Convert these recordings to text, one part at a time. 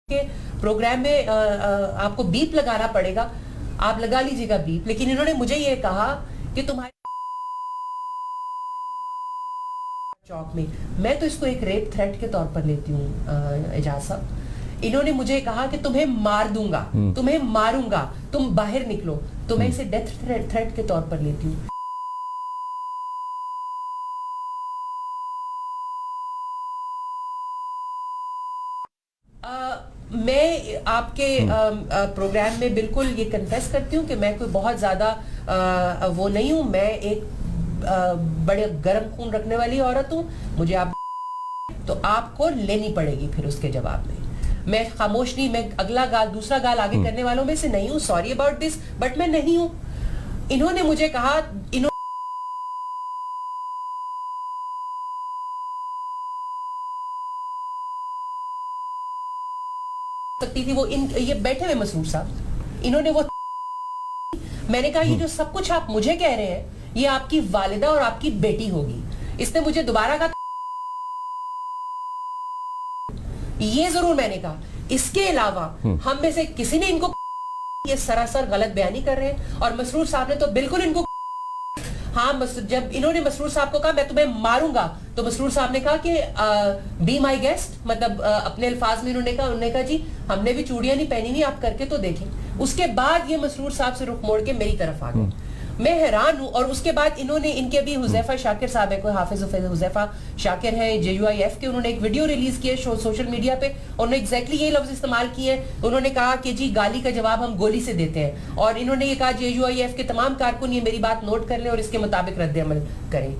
के प्रोग्राम में आपको बीप लगाना पड़ेगा, आप लगा लीजिएगा बीप। लेकिन इन्होंने मुझे ये कहा कि तुम्हारे चौक में, मैं तो इसको एक रेप थ्रेट के तौर पर लेती हूँ एजाज साहब। इन्होंने मुझे कहा कि तुम्हें मार दूंगा, तुम्हें मारूंगा, तुम बाहर निकलो, तो मैं इसे डेथ थ्रेट के तौर पर लेती हूँ। मैं आपके प्रोग्राम में बिल्कुल ये कन्फेस करती हूँ कि मैं कोई बहुत ज्यादा वो नहीं हूँ। मैं एक बड़े गर्म खून रखने वाली औरत हूँ। मुझे आप तो आपको लेनी पड़ेगी फिर उसके जवाब में। मैं खामोश नहीं, मैं अगला गाल दूसरा गाल आगे करने वालों में से नहीं हूँ। सॉरी अबाउट दिस, बट मैं नहीं हूँ। इन्होंने मुझे कहा, सकती थी वो ये बैठे हुए मसरूर साहब, इन्होंने वो मैंने कहा ये जो सब कुछ आप मुझे कह रहे हैं ये आपकी वालिदा और आपकी बेटी होगी। इसने मुझे दोबारा कहा, ये जरूर मैंने कहा। इसके अलावा हम में से किसी ने इनको ये सरासर गलत बयानी कर रहे हैं। और मसरूर साहब ने तो बिल्कुल इनको जब इन्होंने मसरूर साहब को कहा मैं तुम्हें मारूंगा, तो मसरूर साहब ने कहा कि बी माई गेस्ट, मतलब अपने अल्फाज में उन्होंने कहा जी हमने भी चूड़ियां नहीं पहनी हुई, आप करके तो देखें। उसके बाद ये मसरूर साहब से रुख मोड़ के मेरी तरफ आ गए। मैं हैरान हूं। और उसके बाद इन्होंने इनके अभी हुजैफा शाकिर साहब है, कोई हाफिज हुजैफा शाकिर है JUIF के, उन्होंने एक वीडियो रिलीज किया सोशल मीडिया पे। उन्होंने एग्जैक्टली ये लफ्ज इस्तेमाल किए। उन्होंने कहा कि जी गाली का जवाब हम गोली से देते हैं। और इन्होंने ये कहा JUIF के तमाम कारकुन ये मेरी बात नोट कर लें और इसके मुताबिक रद्द अमल करें।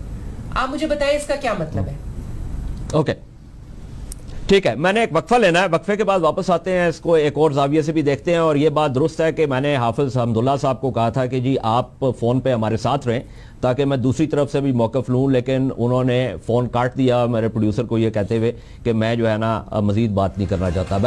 आप मुझे बताएं इसका क्या मतलब है? ओके, ठीक है, मैंने एक वक्फा लेना है, वक्फे के बाद वापस आते हैं, इसको एक और जाविये से भी देखते हैं। और ये बात दुरुस्त है कि मैंने हाफिज हमदुल्ला साहब को कहा था कि जी आप फ़ोन पे हमारे साथ रहें ताकि मैं दूसरी तरफ से भी मौक़िफ़ लूँ, लेकिन उन्होंने फ़ोन काट दिया मेरे प्रोड्यूसर को ये कहते हुए कि मैं जो है ना मज़ीद बात नहीं करना चाहता।